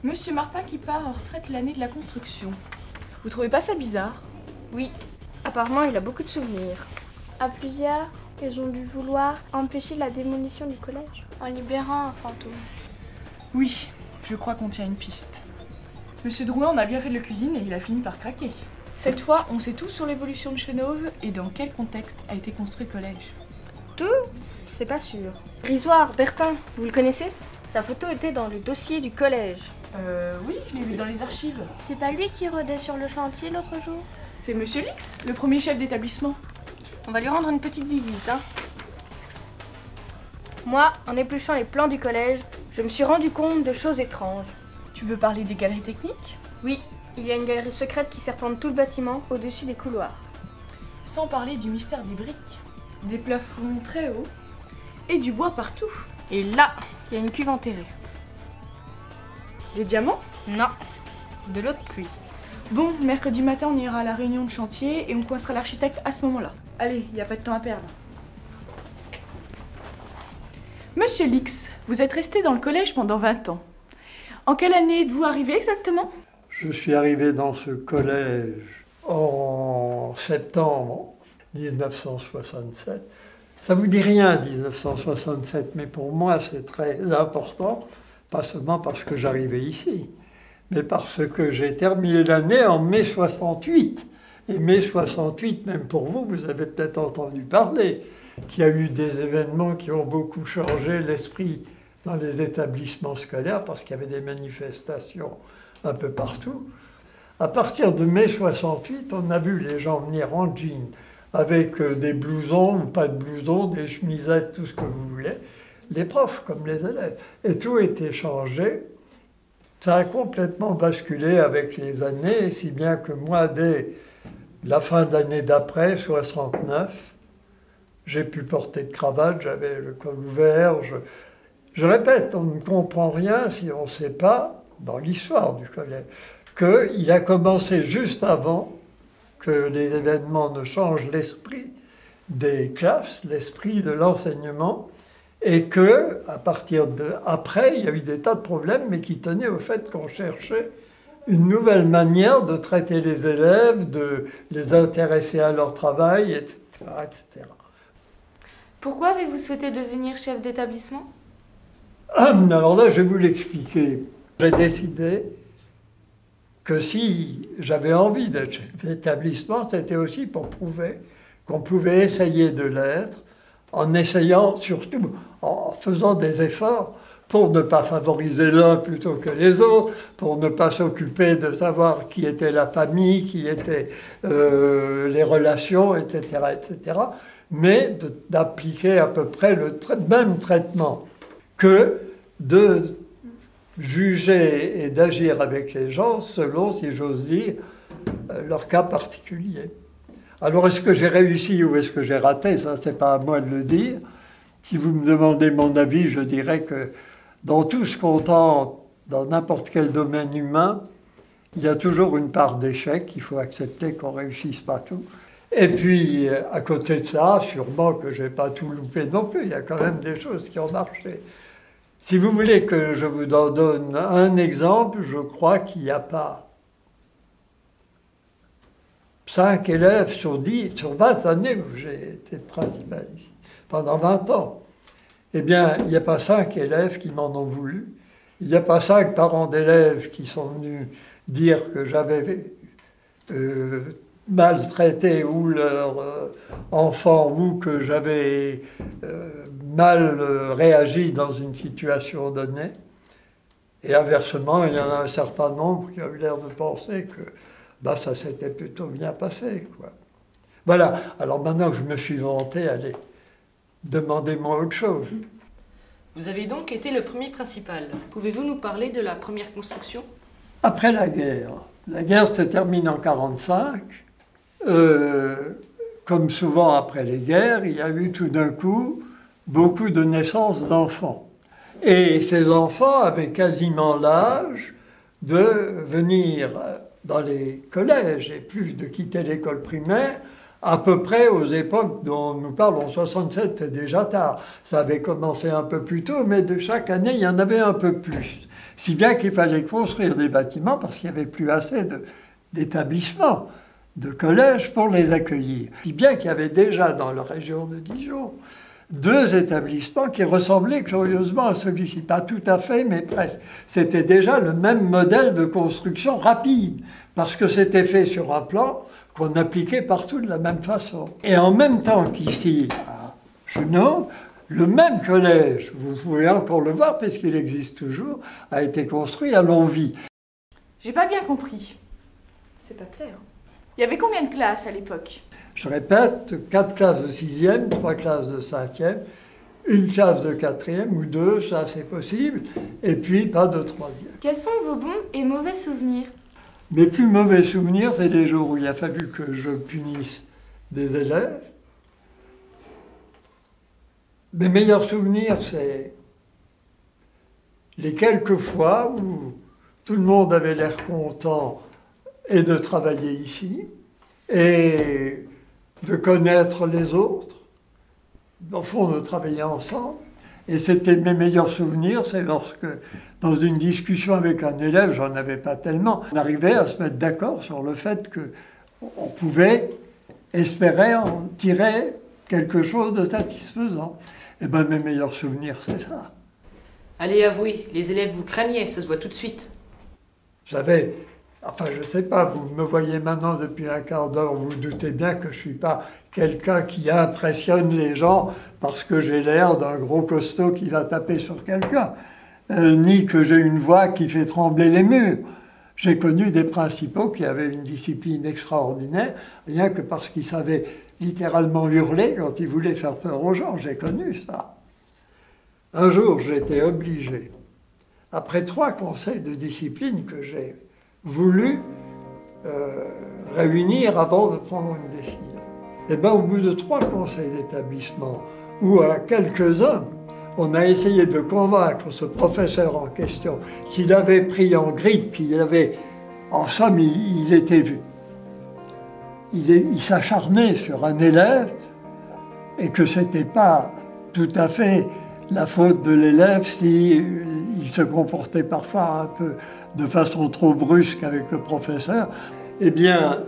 Monsieur Martin qui part en retraite l'année de la construction. Vous trouvez pas ça bizarre? Oui, apparemment il a beaucoup de souvenirs. À plusieurs, ils ont dû vouloir empêcher la démolition du collège en libérant un fantôme. Oui, je crois qu'on tient une piste. Monsieur Drouin en a bien fait de le cuisine et il a fini par craquer. Cette fois, on sait tout sur l'évolution de Chenauve et dans quel contexte a été construit le collège. Tout? C'est pas sûr. Grégoire, Bertin, vous le connaissez? Sa photo était dans le dossier du collège. Oui, je l'ai vu dans les archives. C'est pas lui qui rôdait sur le chantier l'autre jour? C'est Monsieur Lix, le premier chef d'établissement. On va lui rendre une petite visite, hein. Moi, en épluchant les plans du collège, je me suis rendu compte de choses étranges. Tu veux parler des galeries techniques? Oui, il y a une galerie secrète qui serpente tout le bâtiment au-dessus des couloirs. Sans parler du mystère des briques, des plafonds très hauts et du bois partout. Et là, il y a une cuve enterrée. Des diamants? Non, de l'autre pluie. Bon, mercredi matin, on ira à la réunion de chantier et on coincera l'architecte à ce moment-là. Allez, il n'y a pas de temps à perdre. Monsieur Lix, vous êtes resté dans le collège pendant 20 ans. En quelle année êtes-vous arrivé exactement? Je suis arrivé dans ce collège en septembre 1967. Ça vous dit rien, 1967, mais pour moi c'est très important, pas seulement parce que j'arrivais ici, mais parce que j'ai terminé l'année en mai 68. Et mai 68, même pour vous, vous avez peut-être entendu parler qu'il y a eu des événements qui ont beaucoup changé l'esprit dans les établissements scolaires parce qu'il y avait des manifestations un peu partout. À partir de mai 68, on a vu les gens venir en jean, avec des blousons ou pas de blousons, des chemisettes, tout ce que vous voulez, les profs comme les élèves. Et tout était changé. Ça a complètement basculé avec les années, si bien que moi, dès la fin de l'année d'après, 69, j'ai pu porter de cravate, j'avais le col ouvert. Je répète, on ne comprend rien si on ne sait pas, dans l'histoire du collège, qu'il a commencé juste avant que les événements ne changent l'esprit des classes, l'esprit de l'enseignement, et que, à partir de après, il y a eu des tas de problèmes, mais qui tenaient au fait qu'on cherchait une nouvelle manière de traiter les élèves, de les intéresser à leur travail, etc., etc. Pourquoi avez-vous souhaité devenir chef d'établissement? Alors là, je vais vous l'expliquer. J'ai décidé que si j'avais envie d'être chef d'établissement, c'était aussi pour prouver qu'on pouvait essayer de l'être, en essayant surtout, en faisant des efforts pour ne pas favoriser l'un plutôt que les autres, pour ne pas s'occuper de savoir qui était la famille, qui étaient les relations, etc., etc., mais d'appliquer à peu près le même traitement que de juger et d'agir avec les gens selon, si j'ose dire, leur cas particulier. Alors, est-ce que j'ai réussi ou est-ce que j'ai raté? Ça, c'est pas à moi de le dire. Si vous me demandez mon avis, je dirais que dans tout ce qu'on tente, dans n'importe quel domaine humain, il y a toujours une part d'échec. Il faut accepter qu'on ne réussisse pas tout. Et puis, à côté de ça, sûrement que je n'ai pas tout loupé non plus. Il y a quand même des choses qui ont marché. Si vous voulez que je vous en donne un exemple, je crois qu'il n'y a pas 5 élèves sur 20 années où j'ai été principal ici, pendant 20 ans. Eh bien, il n'y a pas 5 élèves qui m'en ont voulu. Il n'y a pas 5 parents d'élèves qui sont venus dire que j'avais maltraité ou leur enfant ou que j'avais mal réagi dans une situation donnée. Et inversement, il y en a un certain nombre qui ont eu l'air de penser que ça s'était plutôt bien passé, quoi. Voilà. Alors maintenant que je me suis vanté, allez, demandez-moi autre chose. Vous avez donc été le premier principal. Pouvez-vous nous parler de la première construction? Après la guerre se termine en 1945. Comme souvent après les guerres, il y a eu tout d'un coup beaucoup de naissances d'enfants. Et ces enfants avaient quasiment l'âge de venir dans les collèges et plus de quitter l'école primaire À peu près aux époques dont on nous parle, en 67, c'est déjà tard. Ça avait commencé un peu plus tôt, mais de chaque année, il y en avait un peu plus. Si bien qu'il fallait construire des bâtiments parce qu'il n'y avait plus assez d'établissements, de collèges pour les accueillir. Si bien qu'il y avait déjà dans la région de Dijon 2 établissements qui ressemblaient curieusement à celui-ci. Pas tout à fait, mais presque. C'était déjà le même modèle de construction rapide, parce que c'était fait sur un plan qu'on appliquait partout de la même façon. Et en même temps qu'ici, à Chenôve, le même collège, vous pouvez encore le voir, puisqu'il existe toujours, a été construit à Longwy. J'ai pas bien compris. C'est pas clair. Il y avait combien de classes à l'époque? Je répète, 4 classes de 6e, 3 classes de 5e, une classe de 4e ou 2, ça c'est possible, et puis pas de 3e. Quels sont vos bons et mauvais souvenirs? Mes plus mauvais souvenirs, c'est les jours où il a fallu que je punisse des élèves. Mes meilleurs souvenirs, c'est les quelques fois où tout le monde avait l'air content et de travailler ici, et de connaître les autres, au fond de travailler ensemble. Et c'était mes meilleurs souvenirs, c'est lorsque, dans une discussion avec un élève, j'en avais pas tellement, on arrivait à se mettre d'accord sur le fait qu'on pouvait espérer en tirer quelque chose de satisfaisant. Et bien mes meilleurs souvenirs, c'est ça. Allez, avouez, les élèves vous craignaient, ça se voit tout de suite. J'avais, enfin je sais pas, vous me voyez maintenant depuis un quart d'heure, vous doutez bien que je suis pas quelqu'un qui impressionne les gens parce que j'ai l'air d'un gros costaud qui va taper sur quelqu'un, ni que j'ai une voix qui fait trembler les murs. J'ai connu des principaux qui avaient une discipline extraordinaire, rien que parce qu'ils savaient littéralement hurler quand ils voulaient faire peur aux gens. J'ai connu ça. Un jour, j'étais obligé, après 3 conseils de discipline que j'ai voulu réunir avant de prendre une décision. Et bien, au bout de 3 conseils d'établissement, où à quelques-uns, on a essayé de convaincre ce professeur en question qu'il avait pris en grippe, qu'il avait, en somme, il était vu. Il s'acharnait sur un élève et que ce n'était pas tout à fait la faute de l'élève si il se comportait parfois un peu de façon trop brusque avec le professeur. Eh bien,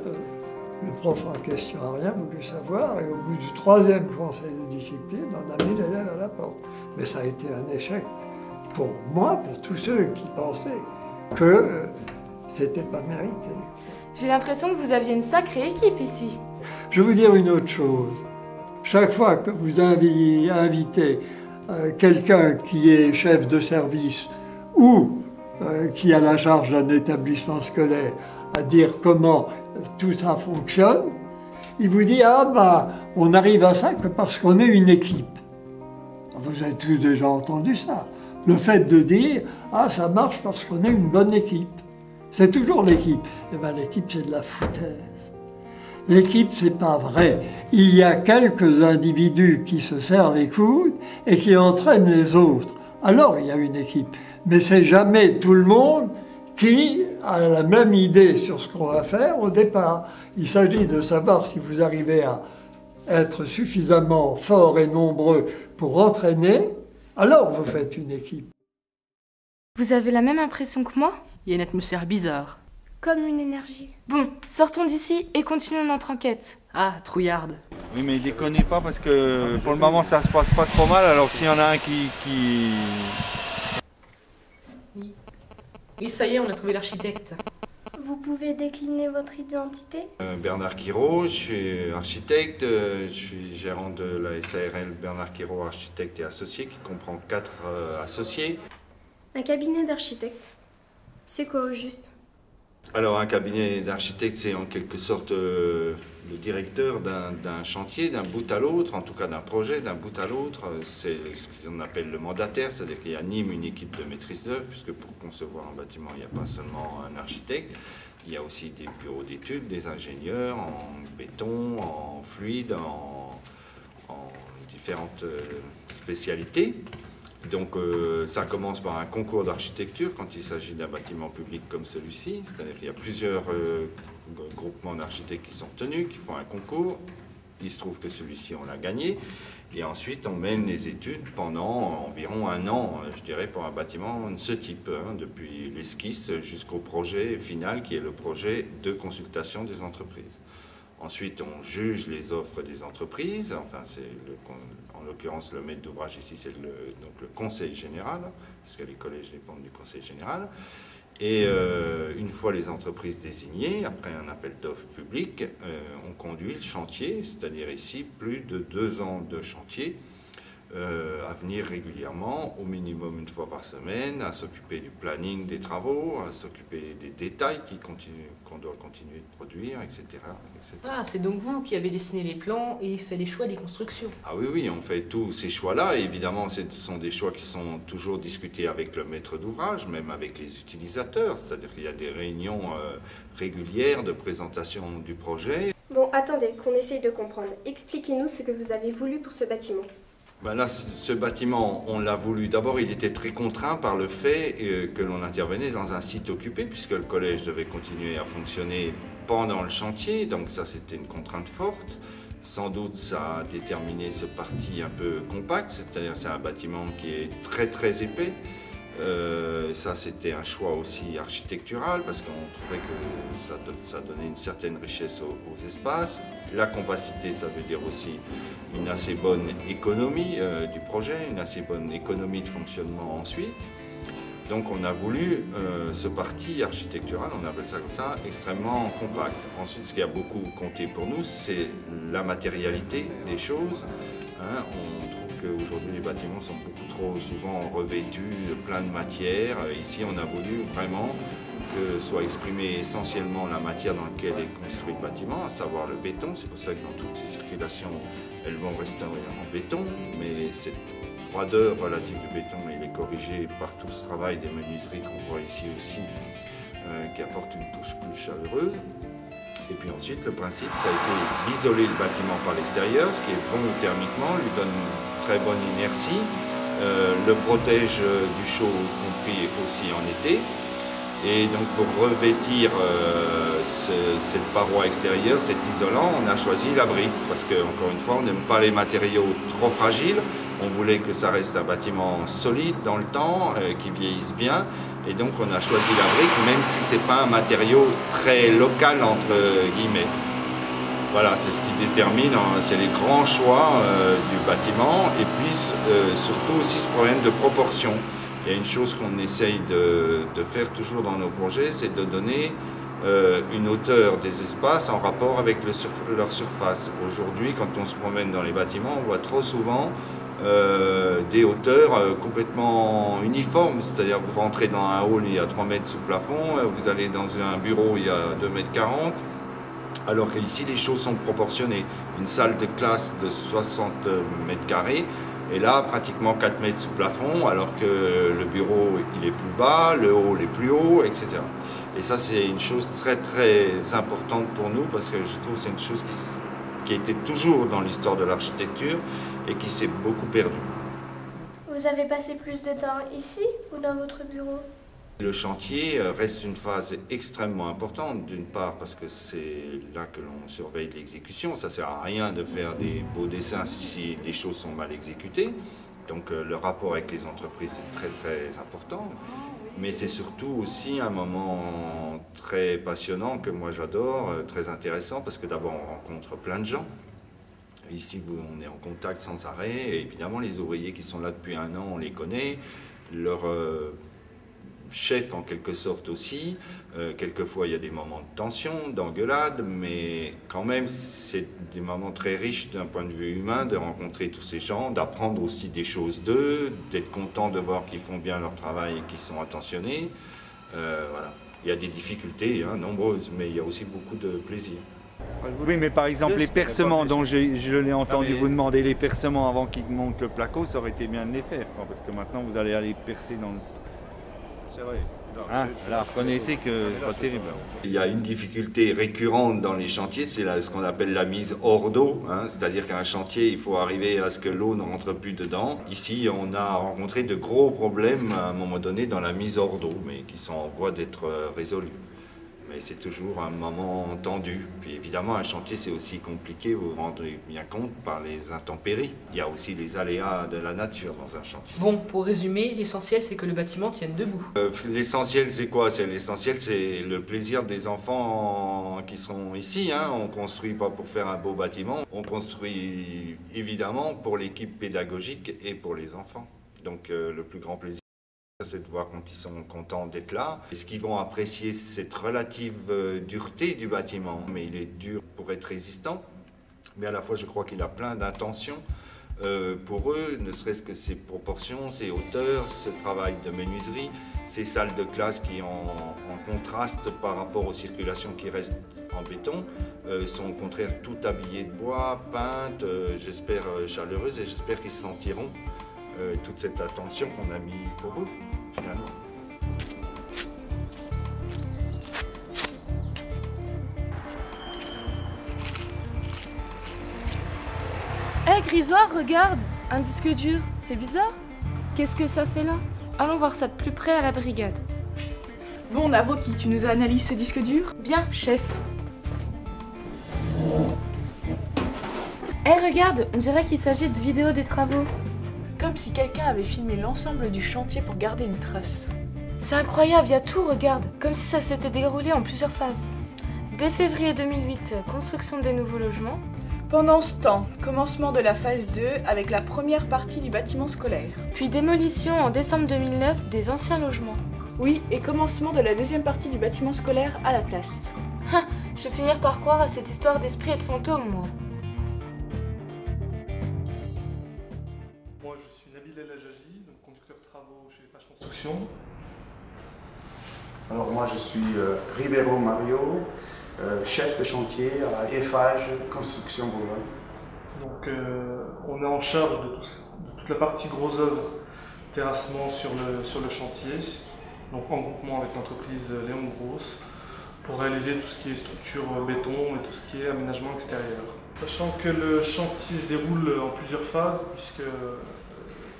le prof en question n'a rien voulu savoir, et au bout du 3e conseil de discipline, on a mis l'élève à la porte. Mais ça a été un échec pour moi, pour tous ceux qui pensaient que c'était pas mérité. J'ai l'impression que vous aviez une sacrée équipe ici. Je vais vous dire une autre chose. Chaque fois que vous invitez quelqu'un qui est chef de service ou qui a la charge d'un établissement scolaire à dire comment tout ça fonctionne, il vous dit « Ah bah, on arrive à ça que parce qu'on est une équipe ». Vous avez tous déjà entendu ça. Le fait de dire « Ah, ça marche parce qu'on est une bonne équipe ». C'est toujours l'équipe. Eh bien, l'équipe, c'est de la foutaise. L'équipe, c'est pas vrai. Il y a quelques individus qui se serrent les coudes et qui entraînent les autres. Alors, il y a une équipe. Mais c'est jamais tout le monde qui a la même idée sur ce qu'on va faire au départ. Il s'agit de savoir si vous arrivez à être suffisamment fort et nombreux pour entraîner, alors vous faites une équipe. Vous avez la même impression que moi? Il y a une atmosphère bizarre. Comme une énergie. Bon, sortons d'ici et continuons notre enquête. Ah, trouillarde. Oui, mais déconnez pas parce que pour le moment ça se passe pas trop mal, alors s'il y en a un qui... Oui, ça y est, on a trouvé l'architecte. Vous pouvez décliner votre identité? Bernard Quirault, je suis architecte, je suis gérant de la SARL Bernard Quirault, architecte et associé, qui comprend 4 associés. Un cabinet d'architecte. C'est quoi au juste? Alors un cabinet d'architecte, c'est en quelque sorte le directeur d'un chantier, d'un bout à l'autre, en tout cas d'un projet, d'un bout à l'autre. C'est ce qu'on appelle le mandataire, c'est-à-dire qu'il anime une équipe de maîtrise d'œuvre, puisque pour concevoir un bâtiment, il n'y a pas seulement un architecte, il y a aussi des bureaux d'études, des ingénieurs en béton, en fluide, en différentes spécialités. Donc ça commence par un concours d'architecture quand il s'agit d'un bâtiment public comme celui-ci, c'est-à-dire qu'il y a plusieurs groupements d'architectes qui sont tenus, qui font un concours. Il se trouve que celui-ci, on l'a gagné. Et ensuite, on mène les études pendant environ 1 an, je dirais, pour un bâtiment de ce type, hein, depuis l'esquisse jusqu'au projet final, qui est le projet de consultation des entreprises. Ensuite, on juge les offres des entreprises, enfin, en l'occurrence, le maître d'ouvrage ici, c'est donc le conseil général, parce que les collèges dépendent du conseil général. Et une fois les entreprises désignées, après un appel d'offres public, on conduit le chantier, c'est-à-dire ici plus de 2 ans de chantier, à venir régulièrement, au minimum 1 fois par semaine, à s'occuper du planning des travaux, à s'occuper des détails qu'on doit continuer de produire, etc. etc. Ah, c'est donc vous qui avez dessiné les plans et fait les choix des constructions. Ah oui, oui, on fait tous ces choix-là. Évidemment, ce sont des choix qui sont toujours discutés avec le maître d'ouvrage, même avec les utilisateurs. C'est-à-dire qu'il y a des réunions régulières de présentation du projet. Bon, attendez, qu'on essaye de comprendre. Expliquez-nous ce que vous avez voulu pour ce bâtiment. Ben là, ce bâtiment, on l'a voulu. D'abord, il était très contraint par le fait que l'on intervenait dans un site occupé, puisque le collège devait continuer à fonctionner pendant le chantier. Donc ça, c'était une contrainte forte. Sans doute, ça a déterminé ce parti un peu compact, c'est-à-dire c'est un bâtiment qui est très très épais. Ça, c'était un choix aussi architectural, parce qu'on trouvait que ça donnait une certaine richesse aux espaces. La compacité, ça veut dire aussi une assez bonne économie du projet, une assez bonne économie de fonctionnement ensuite. Donc on a voulu ce parti architectural, on appelle ça comme ça, extrêmement compact. Ensuite, ce qui a beaucoup compté pour nous, c'est la matérialité des choses. Hein, on trouve qu'aujourd'hui les bâtiments sont beaucoup trop souvent revêtus de plein de matières. Ici, on a voulu vraiment que soit exprimée essentiellement la matière dans laquelle est construit le bâtiment, à savoir le béton. C'est pour ça que dans toutes ces circulations, elles vont rester en béton, mais cette froideur relative du béton, il est corrigé par tout ce travail des menuiseries qu'on voit ici aussi, qui apporte une touche plus chaleureuse. Et puis ensuite, le principe, ça a été d'isoler le bâtiment par l'extérieur, ce qui est bon thermiquement, lui donne une très bonne inertie, le protège du chaud, compris aussi en été. Et donc pour revêtir cette paroi extérieure, cet isolant, on a choisi la brique, parce qu'encore une fois, on n'aime pas les matériaux trop fragiles. On voulait que ça reste un bâtiment solide dans le temps, qui vieillisse bien. Et donc on a choisi la brique, même si ce n'est pas un matériau très local, entre guillemets. Voilà, c'est ce qui détermine, c'est les grands choix du bâtiment. Et puis surtout aussi ce problème de proportion. Il y a une chose qu'on essaye de faire toujours dans nos projets, c'est de donner une hauteur des espaces en rapport avec leur surface. Aujourd'hui, quand on se promène dans les bâtiments, on voit trop souvent des hauteurs complètement uniformes, c'est-à-dire vous rentrez dans un hall, il y a 3 mètres sous plafond, vous allez dans un bureau, il y a 2,40 mètres, alors qu'ici les choses sont proportionnées. Une salle de classe de 60 mètres carrés, et là pratiquement 4 mètres sous plafond, alors que le bureau il est plus bas, le hall est plus haut, etc. Et ça c'est une chose très très importante pour nous, parce que je trouve que c'est une chose qui était toujours dans l'histoire de l'architecture, et qui s'est beaucoup perdu. Vous avez passé plus de temps ici ou dans votre bureau? Le chantier reste une phase extrêmement importante, d'une part parce que c'est là que l'on surveille l'exécution. Ça ne sert à rien de faire des beaux dessins si les choses sont mal exécutées. Donc le rapport avec les entreprises est très très important. Mais c'est surtout aussi un moment très passionnant que moi j'adore, très intéressant, parce que d'abord on rencontre plein de gens. Ici, on est en contact sans arrêt, et évidemment, les ouvriers qui sont là depuis 1 an, on les connaît, leur chef en quelque sorte aussi. Quelquefois, il y a des moments de tension, d'engueulade, mais quand même, c'est des moments très riches d'un point de vue humain, de rencontrer tous ces gens, d'apprendre aussi des choses d'eux, d'être content de voir qu'ils font bien leur travail et qu'ils sont attentionnés. Voilà. Il y a des difficultés, nombreuses, mais il y a aussi beaucoup de plaisir. Oui, mais par exemple, les percements dont je l'ai entendu vous demander, les percements avant qu'ils montent le placo, ça aurait été bien de les faire, parce que maintenant vous allez aller percer dans le... C'est vrai. Hein, là, reconnaissez que c'est pas terrible. Il y a une difficulté récurrente dans les chantiers, c'est ce qu'on appelle la mise hors d'eau. C'est-à-dire qu'un chantier, il faut arriver à ce que l'eau ne rentre plus dedans. Ici, on a rencontré de gros problèmes à un moment donné dans la mise hors d'eau, mais qui sont en voie d'être résolus. Mais c'est toujours un moment tendu. Puis évidemment, un chantier, c'est aussi compliqué, vous vous rendez bien compte, par les intempéries. Il y a aussi les aléas de la nature dans un chantier. Bon, pour résumer, l'essentiel c'est que le bâtiment tienne debout. L'essentiel, c'est quoi? L'essentiel, c'est le plaisir des enfants qui sont ici. On ne construit pas pour faire un beau bâtiment, on construit évidemment pour l'équipe pédagogique et pour les enfants. Donc le plus grand plaisir, c'est de voir quand ils sont contents d'être là. Est-ce qu'ils vont apprécier cette relative dureté du bâtiment? Mais il est dur pour être résistant, mais à la fois je crois qu'il a plein d'intentions pour eux, ne serait-ce que ses proportions, ses hauteurs, ce travail de menuiserie, ces salles de classe qui en contraste par rapport aux circulations qui restent en béton, sont au contraire tout habillées de bois, peintes, j'espère chaleureuses, et j'espère qu'ils se sentiront toute cette attention qu'on a mis pour eux, finalement. Hé Grisoire, regarde, un disque dur, c'est bizarre. Qu'est-ce que ça fait là? Allons voir ça de plus près à la brigade. Bon, Navroki, tu nous analyses ce disque dur? Bien, chef. Hé regarde, on dirait qu'il s'agit de vidéos des travaux. Comme si quelqu'un avait filmé l'ensemble du chantier pour garder une trace. C'est incroyable, il y a tout, regarde, comme si ça s'était déroulé en plusieurs phases. Dès février 2008, construction des nouveaux logements. Pendant ce temps, commencement de la phase 2 avec la première partie du bâtiment scolaire. Puis démolition en décembre 2009 des anciens logements. Oui, et commencement de la deuxième partie du bâtiment scolaire à la place. Je vais finir par croire à cette histoire d'esprit et de fantômes, moi. Moi, je suis Nabil El Ajaji, donc conducteur de travaux chez Eiffage Construction. Alors moi, je suis Ribeiro Mario, chef de chantier à Eiffage Construction Boulogne. Donc, on est en charge de toute la partie gros œuvre, terrassement sur le chantier, donc en groupement avec l'entreprise Léon Gross, pour réaliser tout ce qui est structure béton et tout ce qui est aménagement extérieur. Sachant que le chantier se déroule en plusieurs phases, puisque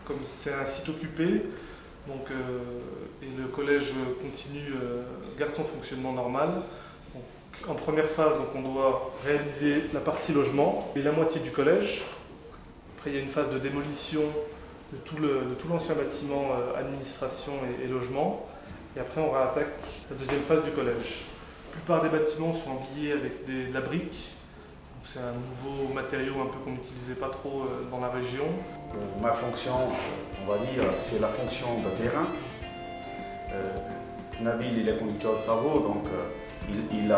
comme c'est un site occupé, donc, et le collège continue, garde son fonctionnement normal. Donc, en première phase, donc, on doit réaliser la partie logement et la moitié du collège. Après, il y a une phase de démolition de tout l'ancien bâtiment administration et logement. Et après, on réattaque la deuxième phase du collège. La plupart des bâtiments sont habillés avec de la brique. C'est un nouveau matériau un peu qu'on n'utilisait pas trop dans la région. Ma fonction, on va dire, c'est la fonction de terrain. Nabil, il est conducteur de travaux, donc il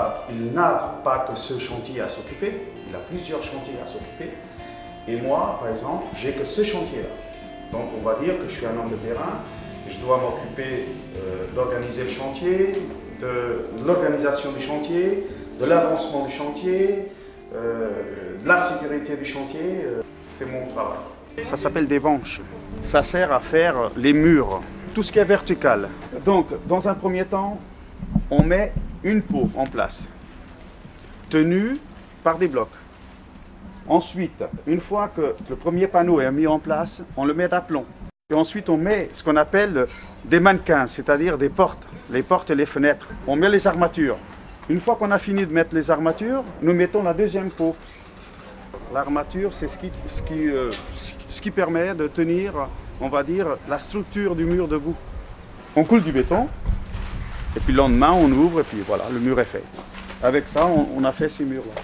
n'a pas que ce chantier à s'occuper, il a plusieurs chantiers à s'occuper. Et moi, par exemple, j'ai que ce chantier-là. Donc on va dire que je suis un homme de terrain, je dois m'occuper d'organiser le chantier, de l'organisation du chantier, de l'avancement du chantier, de la sécurité du chantier, c'est mon travail. Ça s'appelle des banches. Ça sert à faire les murs, tout ce qui est vertical. Donc, dans un premier temps, on met une peau en place, tenue par des blocs. Ensuite, une fois que le premier panneau est mis en place, on le met d'aplomb. Et ensuite, on met ce qu'on appelle des mannequins, c'est-à-dire des portes, les portes et les fenêtres. On met les armatures. Une fois qu'on a fini de mettre les armatures, nous mettons la deuxième peau. L'armature, c'est ce qui permet de tenir, on va dire, la structure du mur debout. On coule du béton, et puis le lendemain, on ouvre, et puis voilà, le mur est fait. Avec ça, on a fait ces murs-là.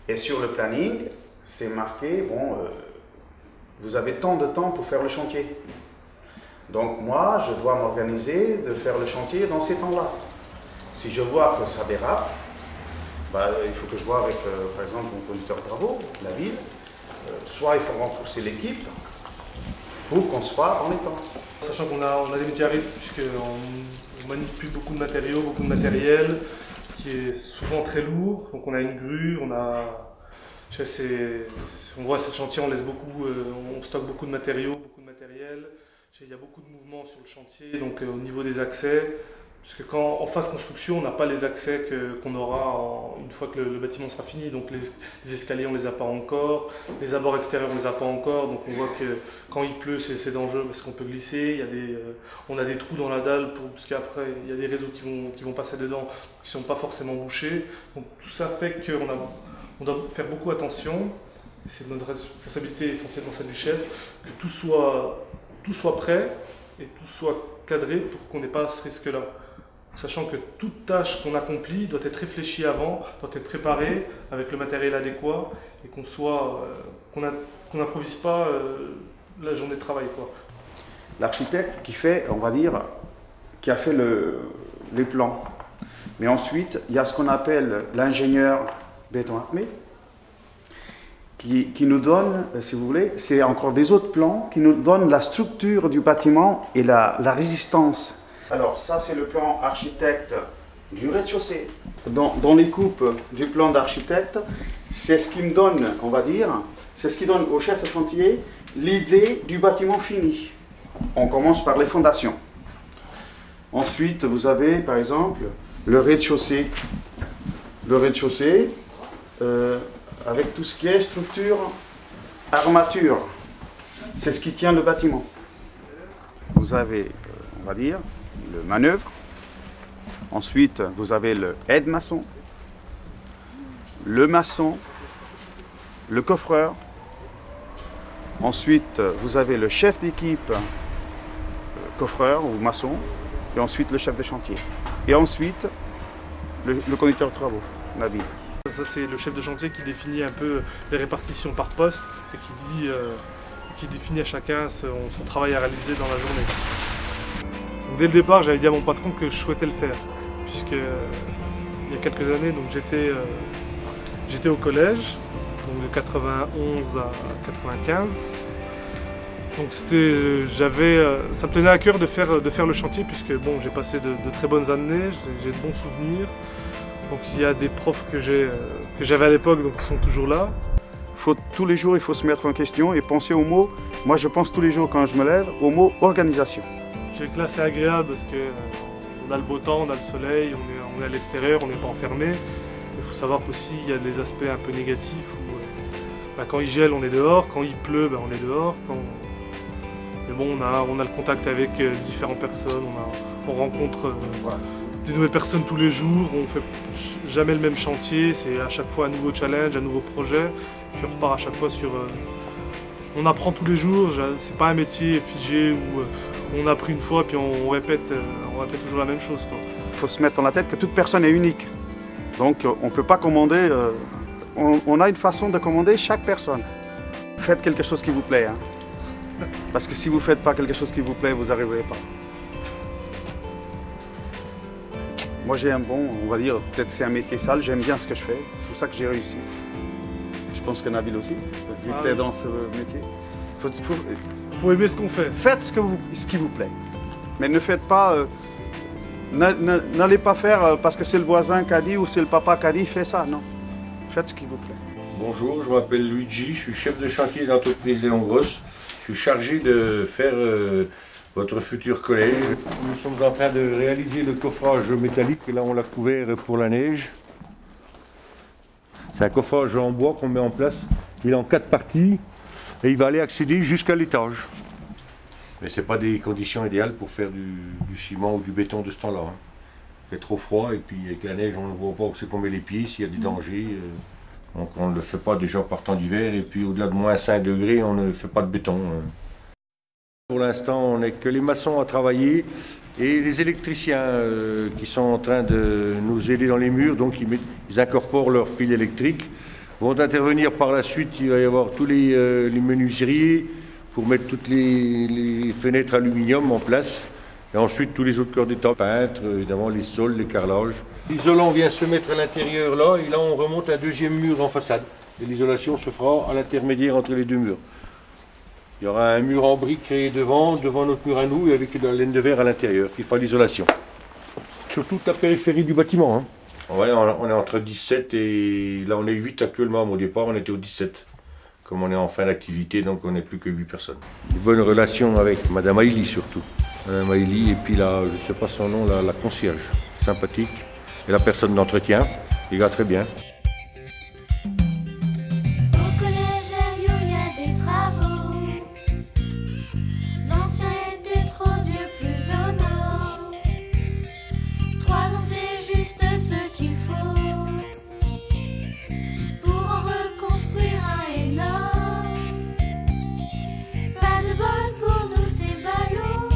Et sur le planning, c'est marqué, bon, vous avez tant de temps pour faire le chantier. Donc moi, je dois m'organiser de faire le chantier dans ces temps-là. Si je vois que ça dérape, bah, il faut que je vois avec, par exemple, mon conducteur de travaux, la ville, soit il faut renforcer l'équipe pour qu'on soit dans les temps. Sachant qu'on a des métiers à risque, puisqu'on manipule beaucoup de matériaux, beaucoup de matériel, qui est souvent très lourd. Donc on a une grue, on voit ce chantier, on laisse beaucoup, on stocke beaucoup de matériaux, beaucoup de matériel. Il y a beaucoup de mouvements sur le chantier, donc au niveau des accès, puisque quand en phase construction, on n'a pas les accès qu'on aura une fois que le bâtiment sera fini. Donc les escaliers, on ne les a pas encore, les abords extérieurs, on ne les a pas encore. Donc on voit que quand il pleut, c'est dangereux parce qu'on peut glisser. On a des trous dans la dalle, parce qu'après, il y a des réseaux qui vont passer dedans, qui ne sont pas forcément bouchés. Donc tout ça fait qu'on doit faire beaucoup attention. C'est notre responsabilité, essentiellement celle du chef, que tout soit prêt et tout soit cadré pour qu'on n'ait pas ce risque-là. Sachant que toute tâche qu'on accomplit doit être réfléchie avant, doit être préparée avec le matériel adéquat et qu'on n'improvise pas la journée de travail, quoi. L'architecte qui fait, on va dire, qui a fait les plans. Mais ensuite, il y a ce qu'on appelle l'ingénieur béton armé, qui nous donne, si vous voulez, c'est encore des autres plans qui nous donnent la structure du bâtiment et la résistance. Alors ça, c'est le plan architecte du rez-de-chaussée. Dans les coupes du plan d'architecte, c'est ce qui me donne, on va dire, c'est ce qui donne au chef de chantier l'idée du bâtiment fini. On commence par les fondations. Ensuite, vous avez, par exemple, le rez-de-chaussée. Le rez-de-chaussée, avec tout ce qui est structure, armature. C'est ce qui tient le bâtiment. Vous avez, on va dire, le manœuvre. Ensuite, vous avez le aide-maçon, le maçon, le coffreur. Ensuite, vous avez le chef d'équipe, coffreur ou maçon. Et ensuite, le chef de chantier. Et ensuite, le conducteur de travaux, la ville. Ça, c'est le chef de chantier qui définit un peu les répartitions par poste et qui définit à chacun son travail à réaliser dans la journée. Donc, dès le départ, j'avais dit à mon patron que je souhaitais le faire, puisque il y a quelques années, donc j'étais au collège, donc de 91 à 95. Donc ça me tenait à cœur de faire le chantier, puisque bon, j'ai passé de très bonnes années, j'ai de bons souvenirs. Donc il y a des profs que j'avais à l'époque, donc qui sont toujours là. Tous les jours, il faut se mettre en question et penser au mot. Moi, je pense tous les jours quand je me lève au mot organisation. J'ai le classe, c'est agréable parce qu'on a le beau temps, on a le soleil, on est à l'extérieur, on n'est pas enfermé. Il faut savoir qu'aussi il y a des aspects un peu négatifs où quand il gèle, on est dehors, quand il pleut, on est dehors. Mais bon, on a le contact avec différentes personnes, on rencontre de nouvelles personnes tous les jours, on fait jamais le même chantier, c'est à chaque fois un nouveau challenge, un nouveau projet, puis on repart à chaque fois sur... on apprend tous les jours, c'est pas un métier figé où on a appris une fois puis on répète toujours la même chose, quoi. Il faut se mettre dans la tête que toute personne est unique, donc on ne peut pas commander, on a une façon de commander chaque personne. Faites quelque chose qui vous plaît, hein. Parce que si vous ne faites pas quelque chose qui vous plaît, vous n'arriverez pas. Moi j'ai un bon, on va dire, peut-être c'est un métier sale, j'aime bien ce que je fais, c'est pour ça que j'ai réussi. Je pense que Nabil aussi, il était dans ce métier. Faut aimer ce qu'on fait. Faites ce qui vous plaît, mais ne faites pas, n'allez pas faire parce que c'est le voisin qui a dit ou c'est le papa qui a dit, faites ça, non. Faites ce qui vous plaît. Bonjour, je m'appelle Luigi, je suis chef de chantier d'entreprise Léon Grosse. Je suis chargé de faire votre futur collège. Nous sommes en train de réaliser le coffrage métallique, et là on l'a couvert pour la neige. C'est un coffrage en bois qu'on met en place. Il est en 4 parties et il va aller accéder jusqu'à l'étage. Mais ce n'est pas des conditions idéales pour faire du ciment ou du béton de ce temps-là. Hein. Il fait trop froid et puis avec la neige on ne voit pas où c'est qu'on met les pieds, s'il y a des dangers. Donc on ne le fait pas déjà par temps d'hiver et puis au-delà de moins 5 degrés on ne fait pas de béton. Pour l'instant on n'est que les maçons à travailler et les électriciens qui sont en train de nous aider dans les murs, donc ils incorporent leur fil électrique Vont intervenir par la suite, il va y avoir tous les menuiseries pour mettre toutes les fenêtres aluminium en place. Et ensuite, tous les autres corps d'état, peintres, évidemment, les sols, les carrelages. L'isolant vient se mettre à l'intérieur là, et là on remonte un deuxième mur en façade. Et l'isolation se fera à l'intermédiaire entre les deux murs. Il y aura un mur en briques créé devant notre mur à nous, et avec de la laine de verre à l'intérieur, qui fera l'isolation. Sur toute la périphérie du bâtiment. Hein. Ouais, on est entre 17 et... Là on est 8 actuellement, mais au départ on était au 17. Comme on est en fin d'activité, donc on n'est plus que 8 personnes. Une bonne relation avec Madame Ailly surtout. Madame Ailly, et puis là, je ne sais pas son nom, la concierge. Sympathique. Et la personne d'entretien, les gars très bien. Au collège Herriot, il y a des travaux. L'ancien était trop vieux, plus au nord. 3 ans, c'est juste ce qu'il faut pour en reconstruire un énorme. Pas de bol pour nous, c'est ballot.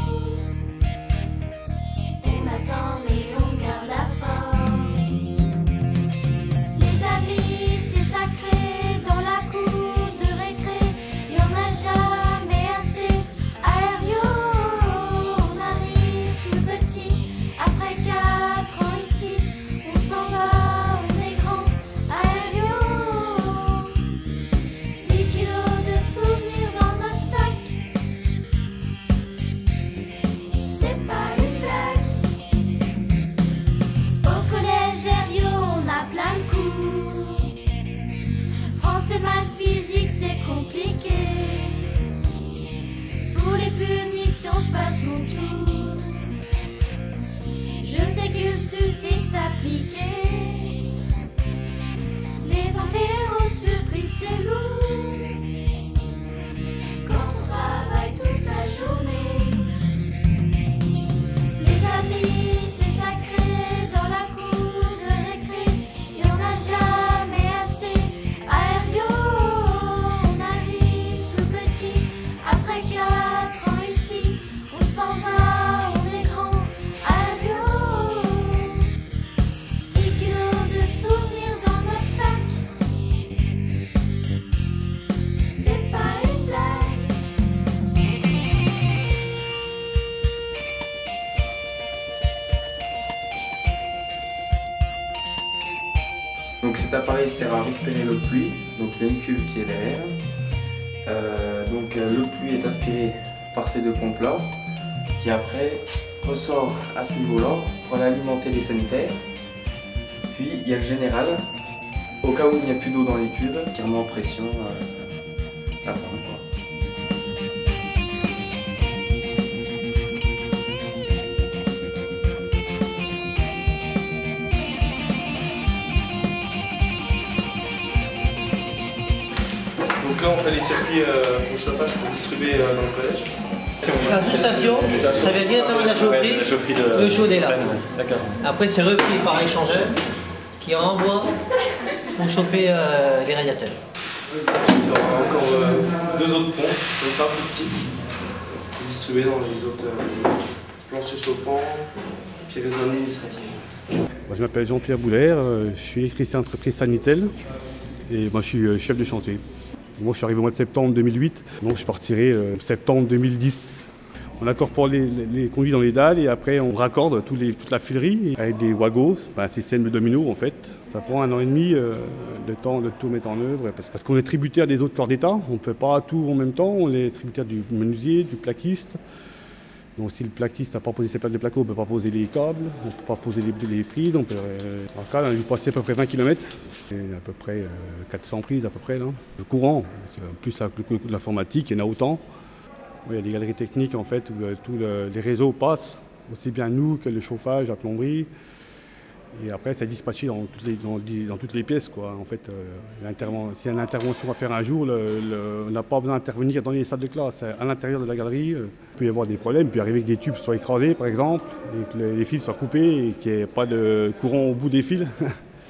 On attend, mais on garde la forme. Les amis, c'est sacré dans la cour de récré. Y en a jamais assez. À Herriot, on arrive tout petit. Après 4 ans ici, on s'en va, on est grand. À Herriot, 10 kilos de souvenirs dans notre sac. C'est pas une blague. Au collège Herriot, on a plein de cours. Français, maths, physique, c'est compliqué. Pour les punitions, je passe mon tour. Je sais qu'il suffit de s'appliquer. Les interros surpris, c'est lourd. Quand on travaille toute la journée. Les amis, c'est sacré dans la cour de récré. Y en a jamais assez. À Herriot, on arrive tout petit. Après 4 ans ici, on s'en va, on est grand. À Herriot, 10 kilos de souvenirs dans notre sac. C'est pas une blague. Donc cet appareil sert à récupérer l'eau de pluie, donc il y a une cuve qui est derrière. L'eau de pluie est aspirée par ces deux pompes-là, qui après ressort à ce niveau-là pour aller alimenter les sanitaires. Puis il y a le général, au cas où il n'y a plus d'eau dans les cuves, qui remet en pression la pompe. Donc là on fait les circuits pour chauffage pour distribuer dans le collège. La sous-station, ça vient directement de la chaufferie, le chaud est là. D'accord. Après c'est repris par l'échangeur qui envoie pour chauffer les radiateurs. Il y aura encore 2 autres pompes, comme ça, plus petites, pour distribuer dans les autres planchers chauffants, puis réseau administratif. Moi, je m'appelle Jean-Pierre Boulaire, je suis électricien entreprise Sanitel et moi je suis chef de chantier. Moi je suis arrivé au mois de septembre 2008, donc je partirai septembre 2010. On incorpore les conduits dans les dalles et après on raccorde toute la filerie avec des wagos, un système de domino en fait. Ça prend 1 an et demi de temps de tout mettre en œuvre parce qu'on est tributaire des autres corps d'État, on ne fait pas tout en même temps, on est tributaire du menuisier, du plaquiste. Donc si le plaquiste n'a pas posé ses plaques de placo, on ne peut pas poser les câbles, on ne peut pas poser les prises. En cas, on a dû passer à peu près 20 km. Il y a à peu près 400 prises à peu près là. Le courant, plus avec le coût de l'informatique, il y en a autant. Il y a des galeries techniques en fait où tous les réseaux passent, aussi bien nous que le chauffage, la plomberie. Et après, c'est dispatché dans toutes les pièces, quoi. En fait, s'il y a une intervention à faire un jour, on n'a pas besoin d'intervenir dans les salles de classe. À l'intérieur de la galerie, il peut y avoir des problèmes. Il peut arriver que des tubes soient écrasés, par exemple, et que les fils soient coupés et qu'il n'y ait pas de courant au bout des fils.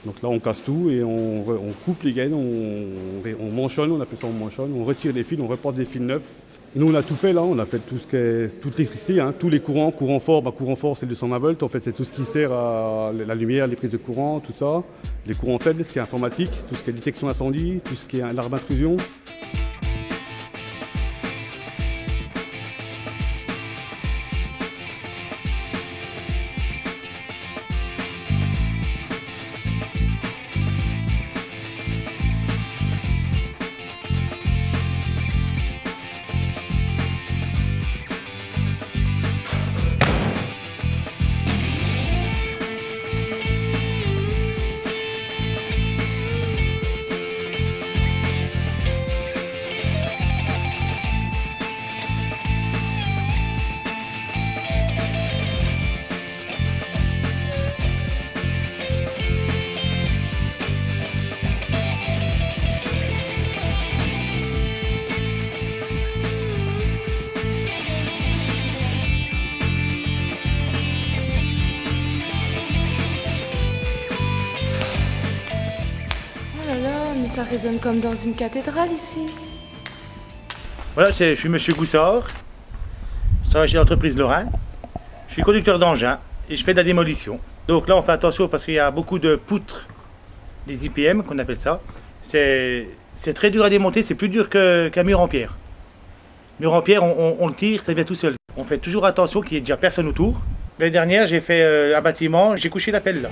Donc là, on casse tout et on coupe les gaines, on manchonne, on appelle ça on manchonne, on retire les fils, on reporte des fils neufs. Nous, on a tout fait là, on a fait tout ce qui est, toute l'électricité, hein, tous les courants, courant fort c'est le 220 volts, en fait c'est tout ce qui sert à la lumière, les prises de courant, tout ça. Les courants faibles, ce qui est informatique, tout ce qui est détection incendie, tout ce qui est alarme intrusion. Ça résonne comme dans une cathédrale ici. Voilà, je suis monsieur Goussard, je travaille chez l'entreprise Lorrain, je suis conducteur d'engin et je fais de la démolition. Donc là on fait attention parce qu'il y a beaucoup de poutres, des IPM qu'on appelle ça. C'est très dur à démonter, c'est plus dur qu'un mur en pierre. Mur en pierre, on le tire, ça vient tout seul. On fait toujours attention qu'il n'y ait déjà personne autour. L'année dernière j'ai fait un bâtiment, j'ai couché la pelle là.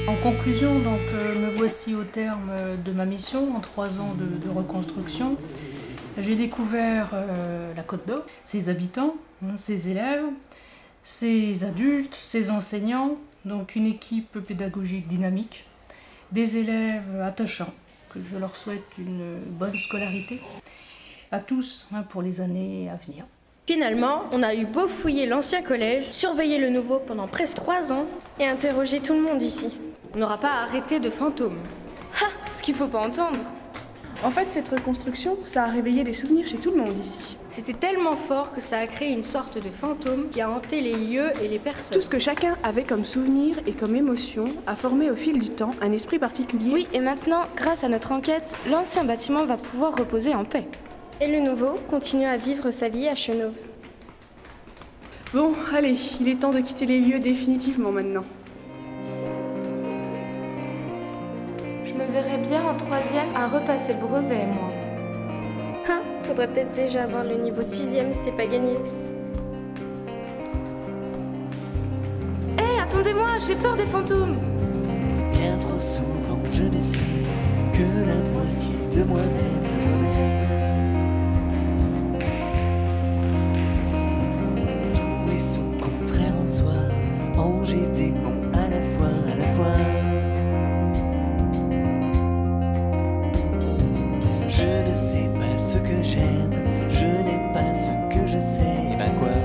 En conclusion, donc, me voici au terme de ma mission en 3 ans de reconstruction. J'ai découvert la Côte d'Or, ses habitants, ses élèves, ses adultes, ses enseignants, donc une équipe pédagogique dynamique, des élèves attachants, que je leur souhaite une bonne scolarité, à tous pour les années à venir. Finalement, on a eu beau fouiller l'ancien collège, surveiller le nouveau pendant presque 3 ans et interroger tout le monde ici. On n'aura pas arrêté de fantômes. Ha! Ce qu'il faut pas entendre. En fait, cette reconstruction, ça a réveillé des souvenirs chez tout le monde ici. C'était tellement fort que ça a créé une sorte de fantôme qui a hanté les lieux et les personnes. Tout ce que chacun avait comme souvenir et comme émotion a formé au fil du temps un esprit particulier. Oui, et maintenant, grâce à notre enquête, l'ancien bâtiment va pouvoir reposer en paix. Et le nouveau continue à vivre sa vie à Chenauve. Bon, allez, il est temps de quitter les lieux définitivement maintenant. Je me verrais bien en 3e à repasser le brevet, moi. Faudrait peut-être déjà avoir le niveau 6e, c'est pas gagné. Hé, attendez-moi, j'ai peur des fantômes. Bien trop souvent, je ne suis que la moitié de moi-même, Tout est son contraire en soi, angers démons à la fois, Je ne sais pas ce que j'aime, je n'aime pas ce que je sais, ben quoi.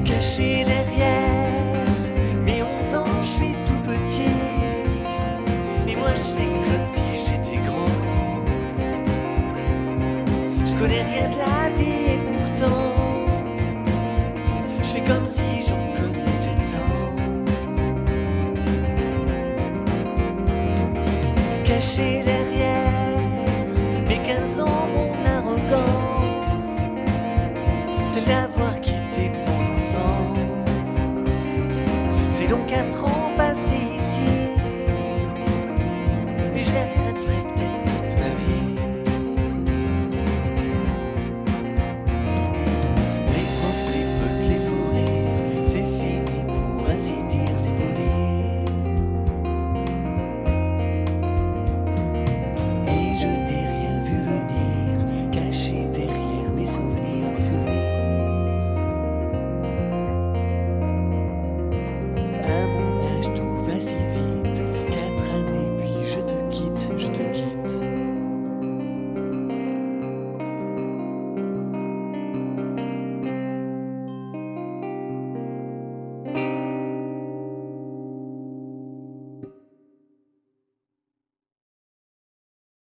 Caché derrière mes 11 ans, je suis tout petit. Mais moi je fais comme si j'étais grand. Je connais rien de la vie.